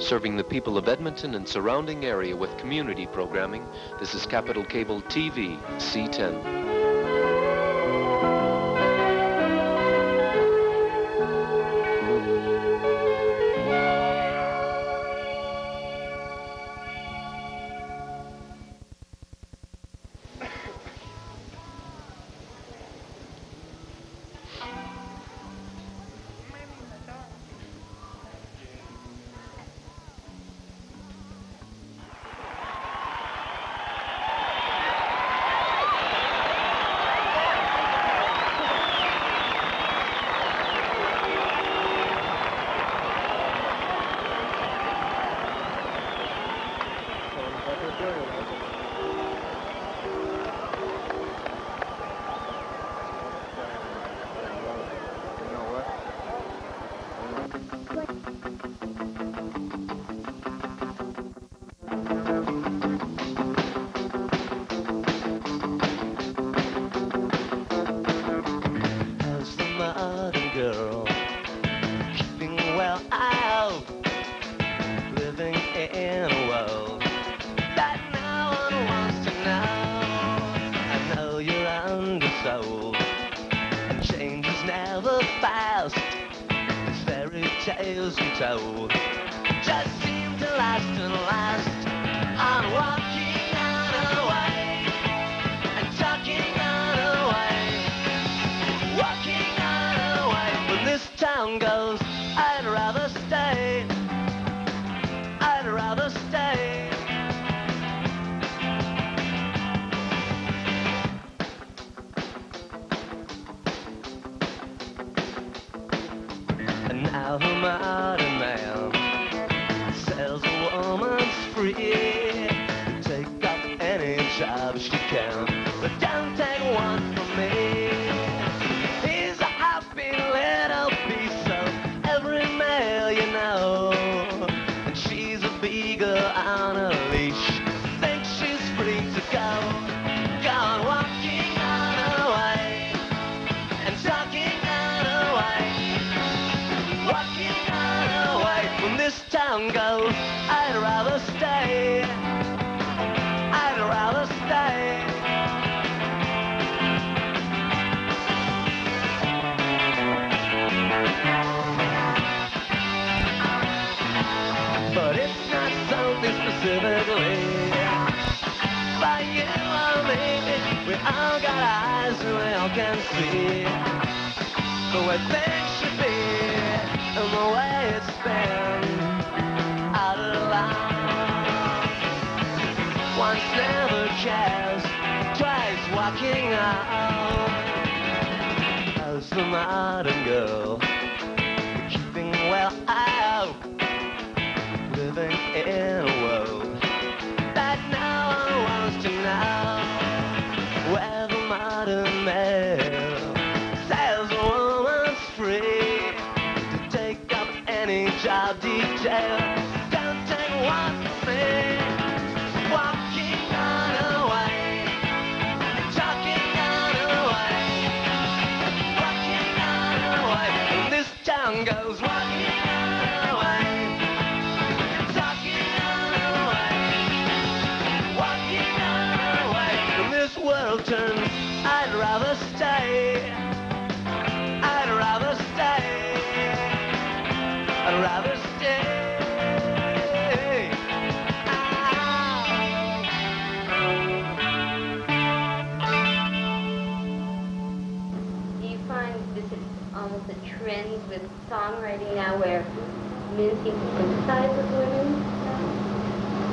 Serving the people of Edmonton and surrounding area with community programming, this is Capital Cable TV, C10.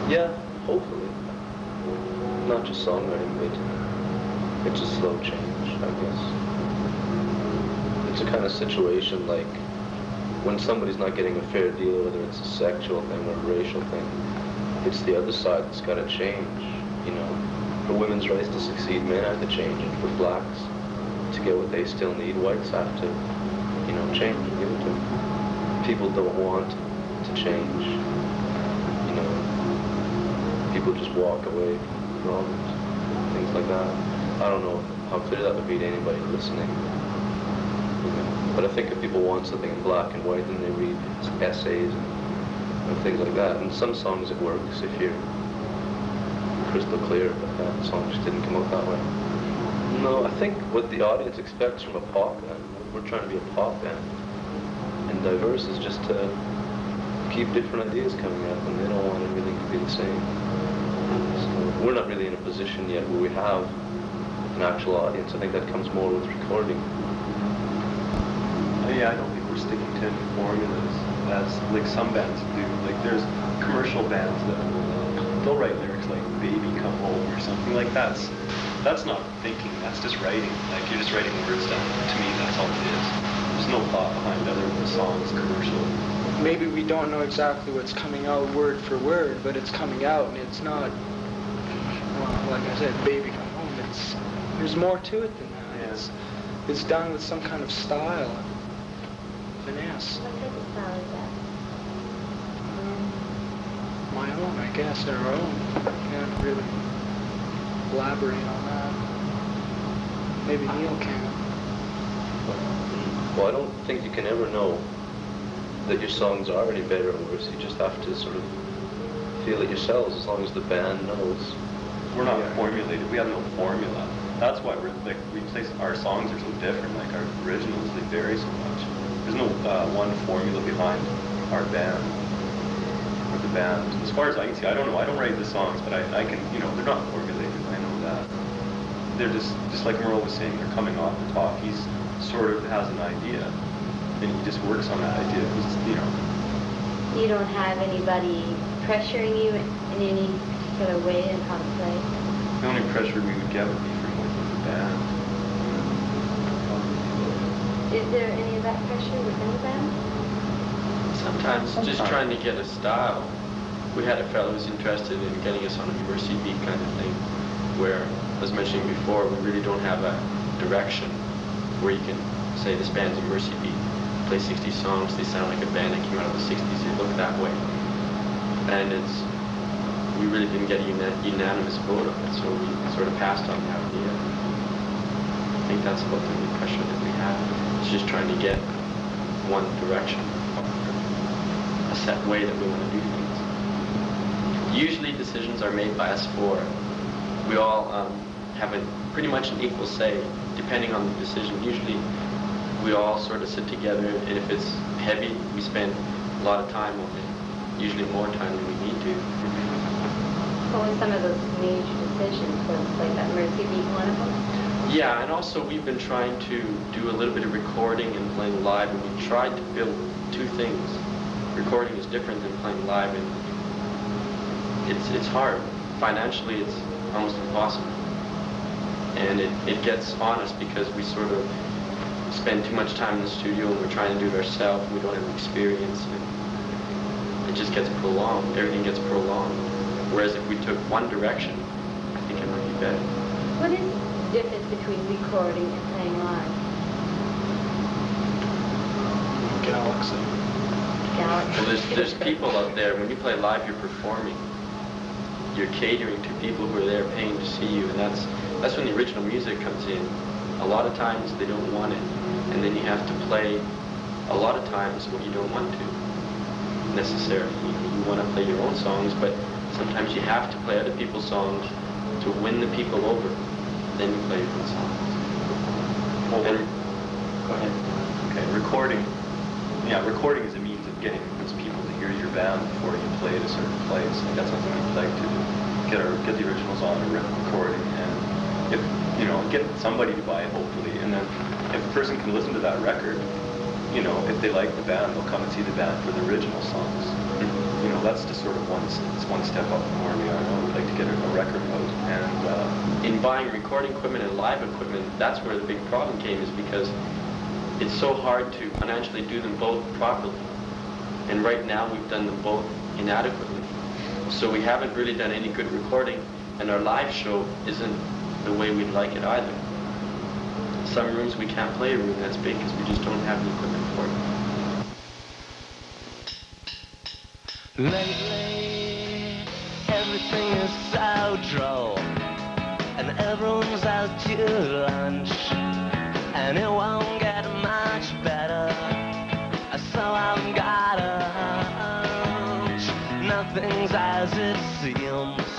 Yeah, hopefully. Not just songwriting, but it's a slow change, I guess. It's a kind of situation like when somebody's not getting a fair deal, whether it's a sexual thing or a racial thing, it's the other side that's got to change, you know. For women's rights to succeed, men have to change, and for blacks to get what they still need, whites have to, you know, change and give it to them. People don't want to change, you know. People just walk away from problems, things like that. I don't know how clear that would be to anybody listening. You know. But I think if people want something in black and white, then they read essays and and things like that. And some songs it works if you're crystal clear, but that song just didn't come out that way. No, I think what the audience expects from a pop band, we're trying to be a pop band, and diverse is just to keep different ideas coming up, and they don't want everything to be the same. So we're not really in a position yet where we have an actual audience. I think that comes more with recording. Yeah, I don't think we're sticking to any formulas as like some bands do. Like there's commercial bands that they'll write lyrics like "Baby Come Home" or something like that. That's not thinking. That's just writing. Like you're just writing words down. To me, that's all it is. There's no thought behind other than the song's commercial. Maybe we don't know exactly what's coming out word for word, but it's coming out, and it's not. Well, like I said, "Baby Come Home." There's more to it than that. Yeah. It's done with some kind of style. Finesse. What type of style is that? My own, I guess, our own. Can't really elaborate on that. Maybe Neil can. Well, I don't think you can ever know that your songs are any better or worse. You just have to sort of feel it yourselves, as long as the band knows. We're not formulated. We have no formula. That's why our songs are so different. Like our originals, they vary so much. There's no one formula behind our band or the band. As far as I can see, I don't know. I don't write the songs, but I can, they're not formulated. I know that. They're just like Merle was saying, they're coming off the top. He's sort of has an idea, and he just works on that idea. You don't have anybody pressuring you in any particular way in how to play? The only pressure we would get would be from within the band. Is there any of that pressure within the band? Sometimes just trying to get a style. We had a fellow who's interested in getting us on a Mercy beat kind of thing, where, as I was mentioning before, we really don't have a direction where you can say this band's a Mercy beat. Play 60 songs, they sound like a band that came out of the 60s, they look that way. And we really didn't get a unanimous vote of it, so we sort of passed on the idea. I think that's about the only pressure that we have. It's just trying to get one direction, a set way that we want to do things. Usually decisions are made by us four. We all have pretty much an equal say, depending on the decision. Usually we all sort of sit together, and if it's heavy, we spend a lot of time on it, usually more time than we need to. What were some of those major decisions? Was like that Mercy beat one of them? Yeah, and also we've been trying to do a little bit of recording and playing live, and we tried to build two things. Recording is different than playing live, and it's hard. Financially, it's almost impossible. And it gets on us because we sort of spend too much time in the studio, and we're trying to do it ourselves. We don't have experience, and it just gets prolonged. Everything gets prolonged. Whereas if we took one direction, I think it might be better. What is the difference between recording and playing live? Galaxy. Well, there's people out there. When you play live, you're performing. You're catering to people who are there paying to see you, and that's when the original music comes in. A lot of times they don't want it, and then you have to play a lot of times what you don't want to necessarily. You want to play your own songs, but sometimes you have to play other people's songs to win the people over. Then you play your own songs. Well, go ahead. Okay, recording. Yeah, recording is a means of getting those people to hear your band before you play at a certain place. Like that's something we'd like to do. Get the originals on a recording, and get somebody to buy it hopefully. And then if a person can listen to that record, if they like the band, they'll come and see the band for the original songs. That's just sort of one step up from where we are now. We'd like to get a record out. And in buying recording equipment and live equipment, that's where the big problem came, is because it's so hard to financially do them both properly. And right now we've done them both inadequately. So we haven't really done any good recording, and our live show isn't the way we'd like it either. Some rooms we can't play a room that's big because we just don't have the equipment for it. Lately, everything is so droll, and everyone's out to lunch, and it won't get much better, so I've got a hunch. nothing's as it seems.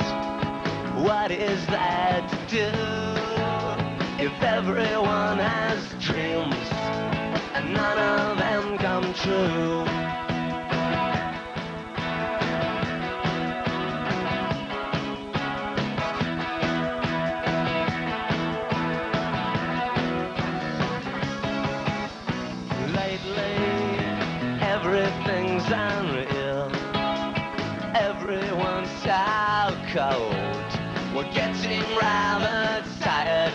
What is there to do if everyone has dreams and none of them come true? Everything's unreal. Everyone's so cold. We're getting rather tired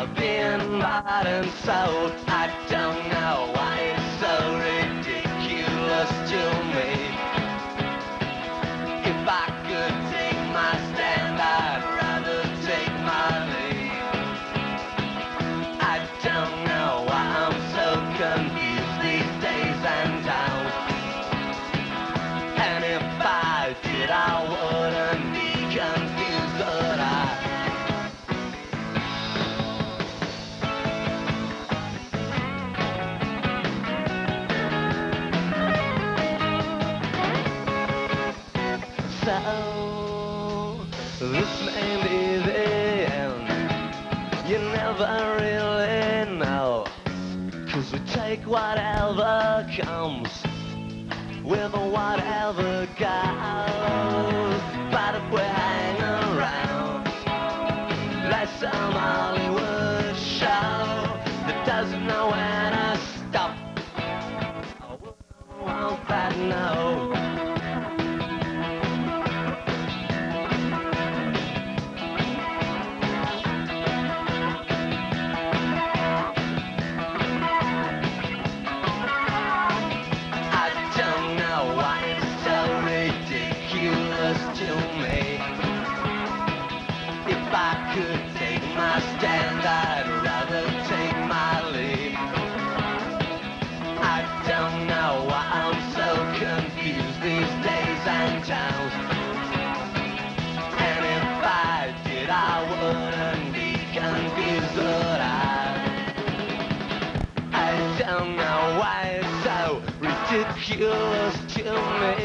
of being bought and sold. I don't know why it's so ridiculous to me. If I could take my stand, I'd rather take my leave. I don't know why I'm so confused these days and times. And if I did, I wouldn't be confused, but so this may be the end. You never really know, 'cause we take whatever comes with whatever goes. But if we hang around like some Hollywood show that doesn't know when to stop, I wouldn't want that, no. To me, if I could take my stand, I'd rather take my leave. I don't know why I'm so confused these days and times. And if I did, I wouldn't be confused, but I don't know why it's so ridiculous to me.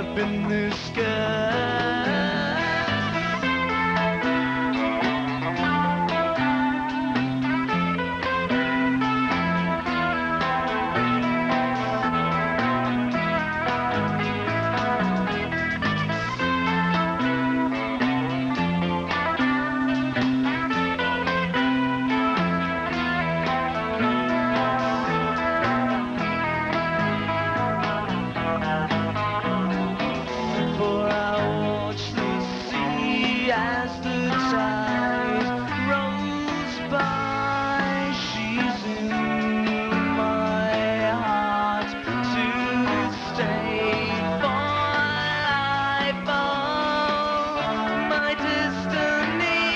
up in the sky. For I watch the sea as the tide rolls by. She's in my heart to stay for life. Oh, my destiny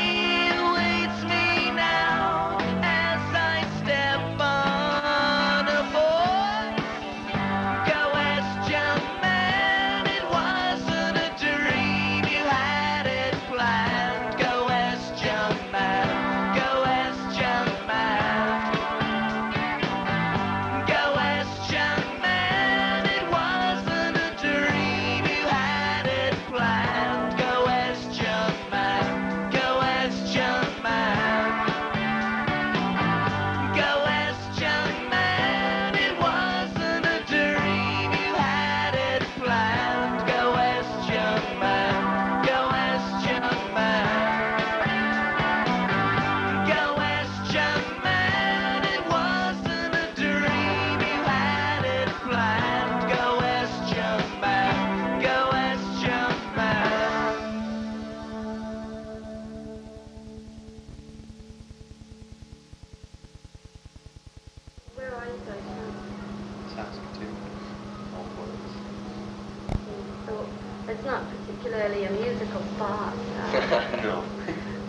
waits me now as I step on a board. Go west, young man, it wasn't a dream, you had it planned. Go west, young man, go west, young man. Go west, young man, it wasn't a dream, you had it planned. Go west, young man, go west, young man. Go west, young man, it wasn't a dream, you had it planned. Go west, young man, go west, young man. Go west, young man, it wasn't a dream, you had it planned. Go west, young man, go west, young man. Where are you guys from? Saskatoon, all four of us. So it's not particularly a musical spot. No,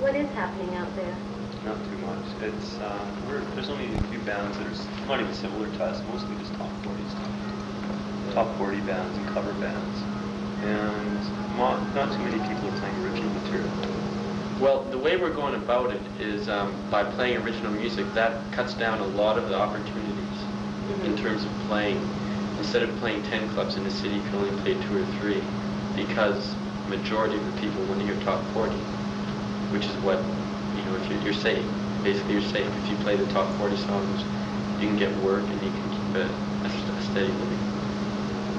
What is happening out there? not too much. It's there's only a few bands that are not even similar to us, mostly just top 40 stuff. Top 40 bands and cover bands. And not too many people are playing original material. Well, the way we're going about it is by playing original music. That cuts down a lot of the opportunities in terms of playing. Instead of playing 10 clubs in the city, you can only play 2 or 3 because majority of the people want to hear top 40, which is what, if you're safe. Basically, you're safe. If you play the top 40 songs, you can get work and you can keep a steady living.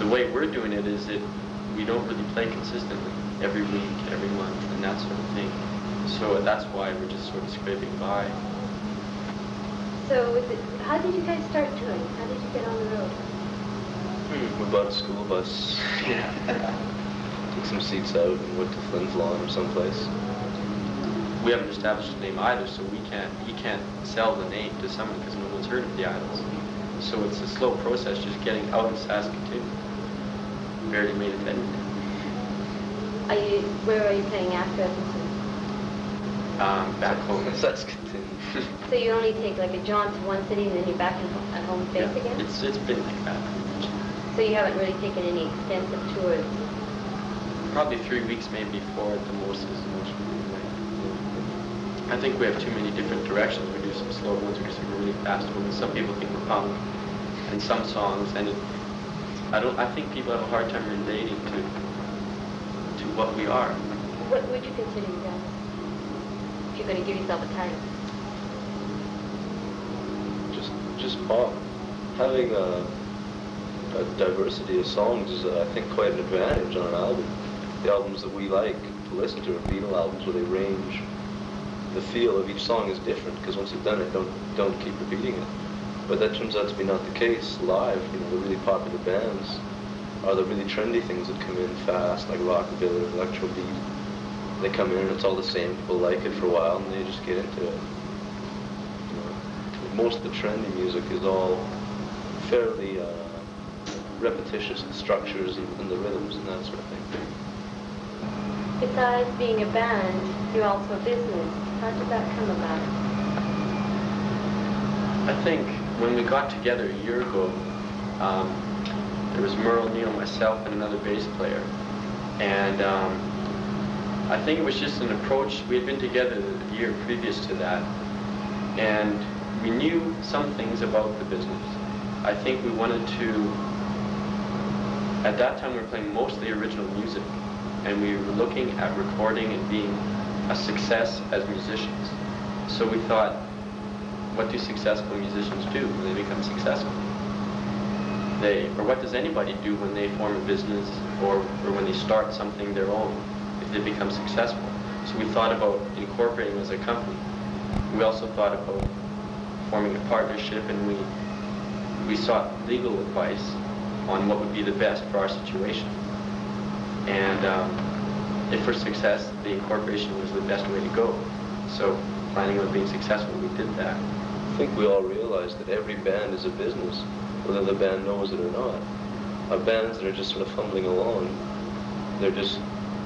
The way we're doing it is that we don't really play consistently every week, every month, and that sort of thing. So that's why we're just sort of scraping by. So how did you guys start touring? How did you get on the road? We bought a school bus, Yeah. took some seats out and went to Flynn's Lawn or someplace. We haven't established a name either, so he can't sell the name to someone because no one's heard of the Idols. So it's a slow process just getting out of Saskatoon. Barely made it to Edmonton. Where are you playing after Edmonton? Back home. Saskatoon. So you only take like a jaunt to one city and then you're back at home base Yeah, again? it's been like that. So you haven't really taken any extensive tours? Probably 3 weeks, maybe 4 at the most is the most we do. I think we have too many different directions. We do some slow ones, we do some really fast ones. Some people think we're punk, and some songs, and I think people have a hard time relating to what we are. What would you consider you guys? If you're going to give yourself a title? Just pop. Having a diversity of songs is, I think, quite an advantage on an album. The albums that we like to listen to are Beatle albums where they range. The feel of each song is different because once you've done it, don't keep repeating it. But that turns out to be not the case live. The really popular bands are the really trendy things that come in fast, like rockabilly, electro beat. They come in and it's all the same. People like it for a while and they just get into it. Most of the trendy music is all fairly repetitious, the structures and the rhythms and that sort of thing. Besides being a band, you're also a business. How did that come about? I think when we got together a year ago, there was Merle, Neil, myself, and another bass player. And I think it was just an approach. We had been together the year previous to that. And we knew some things about the business. I think we wanted to At that time, we were playing mostly original music, and we were looking at recording and being a success as musicians. So we thought, what do successful musicians do when they become successful? Or what does anybody do when they form a business or when they start something their own, if they become successful? So we thought about incorporating as a company. We also thought about forming a partnership, and we sought legal advice on what would be the best for our situation. And if for success, the incorporation was the best way to go. So planning on being successful, we did that. I think we all realize that every band is a business, whether the band knows it or not. Bands that are just sort of fumbling along, they're just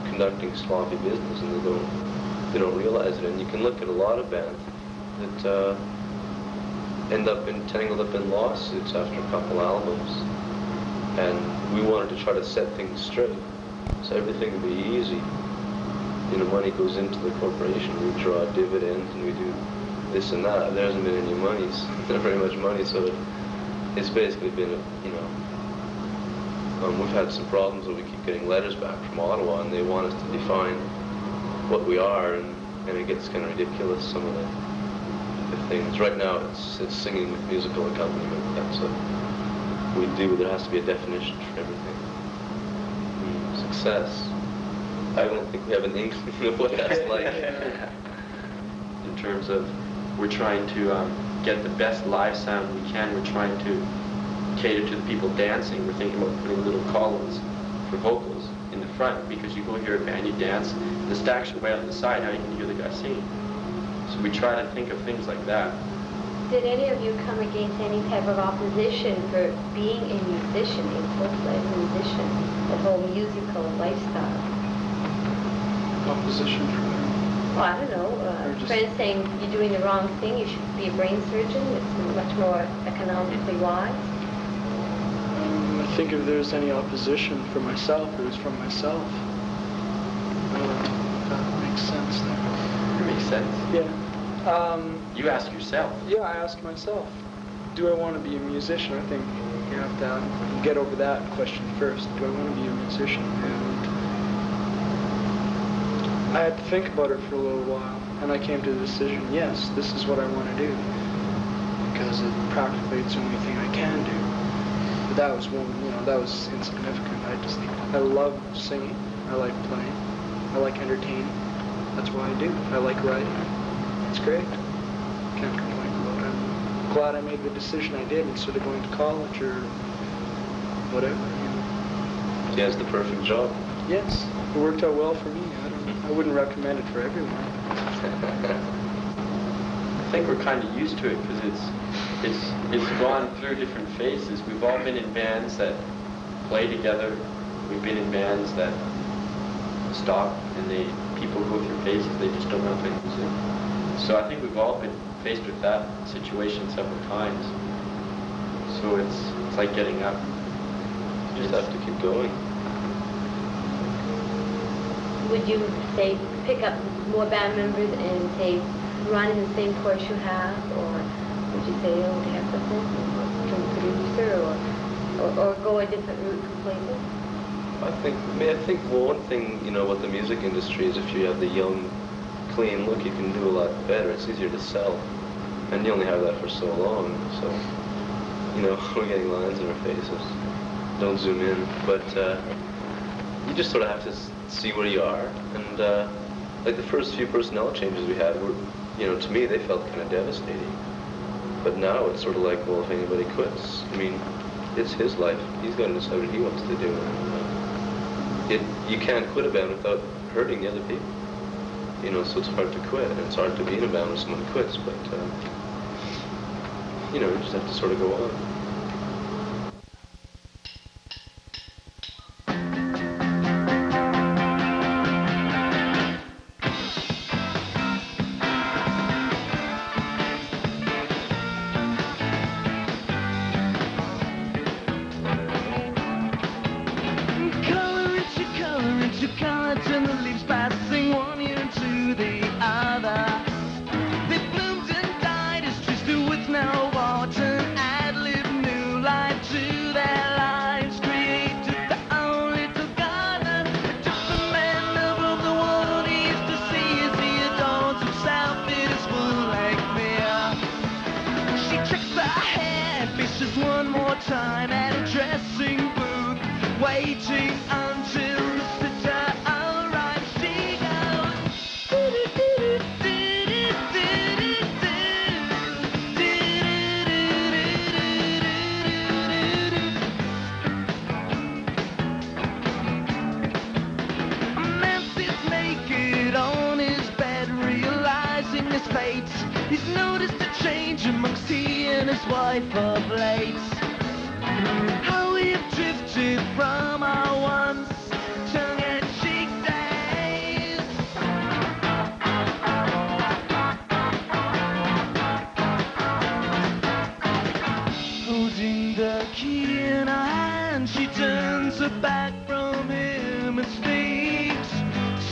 conducting sloppy business, and they don't realize it. And you can look at a lot of bands that end up entangled up in lawsuits after a couple albums. And we wanted to try to set things straight, so everything would be easy. You know, money goes into the corporation, we draw dividends, and we do this and that. There hasn't been any money, not very much money, so it's basically been, we've had some problems where we keep getting letters back from Ottawa, and they want us to define what we are, and it gets kind of ridiculous, some of the things. Right now, it's singing with musical accompaniment. That's what we do. There has to be a definition for everything. Success. I don't think we have an inkling of what that's like. In terms of, we're trying to get the best live sound we can. We're trying to cater to the people dancing. We're thinking about putting little columns for vocals in the front, because you go hear a band, you dance, the stacks are way on the side. How you can hear the guy singing? So we try to think of things like that. Did any of you come against any type of opposition for being a musician, a full-fledged musician, the whole musical lifestyle? Opposition from them. Well, I don't know. Friends saying you're doing the wrong thing, you should be a brain surgeon, it's much more economically wise. I think if there's any opposition for myself, it was from myself. That makes sense there. It makes sense. Yeah. You ask yourself. Yeah, I ask myself, do I want to be a musician? I think you have to get over that question first. Do I want to be a musician? And I had to think about it for a little while, and I came to the decision, yes, this is what I want to do, because practically it's the only thing I can do. But that was that was insignificant. I love singing, I like playing, I like entertaining. That's what I do. I like writing. It's great. Can't complain about it. I'm glad I made the decision I did instead of going to college or whatever. He has the perfect job. Yes, it worked out well for me. I wouldn't recommend it for everyone. I think we're kind of used to it, because it's gone through different phases. We've all been in bands that play together. We've been in bands that stop, and people go through phases. They just don't know how to play music. So I think we've all been faced with that situation several times. So it's like getting up. You just have to keep going. Would you, say, pick up more band members and, say, run in the same course you have? Or would you say, oh, we have something, become a producer, or go a different route completely? I think one thing, with the music industry is if you have the young, clean look, you can do a lot better. It's easier to sell. And you only have that for so long. So, we're getting lines in our faces. Don't zoom in. But you just sort of have to see where you are. And like the first few personnel changes we had were, to me, they felt kind of devastating. But now it's sort of like, well, if anybody quits, it's his life. He's got to decide what he wants to do. You can't quit a band without hurting the other people. So it's hard to quit, and it's hard to be in a band when someone quits, but, you just have to sort of go on. No water, add live new life to their lives, create to the waiting until the sitter arrives. She Memphis naked on his bed, realizing his fate. He's noticed a change amongst he and his wife of late. How we have drifted from our once tongue-in-cheek days. Holding the key in her hand, she turns her back from him and speaks.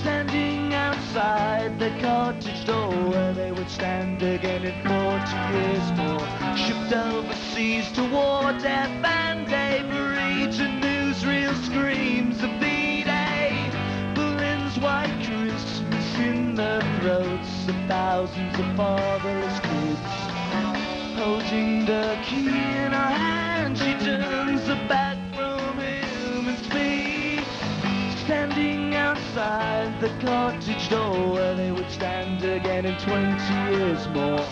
Standing outside the cottage door where they would stand again in 40 years more. Shipped overseas to war, death and Avery, to newsreel screams of D-Day. Berlin's white Christmas in the throats of thousands of fatherless kids. Holding the key in her hand, she turns her back from him and speaks. Standing outside the cottage door where they would stand again in 20 years more.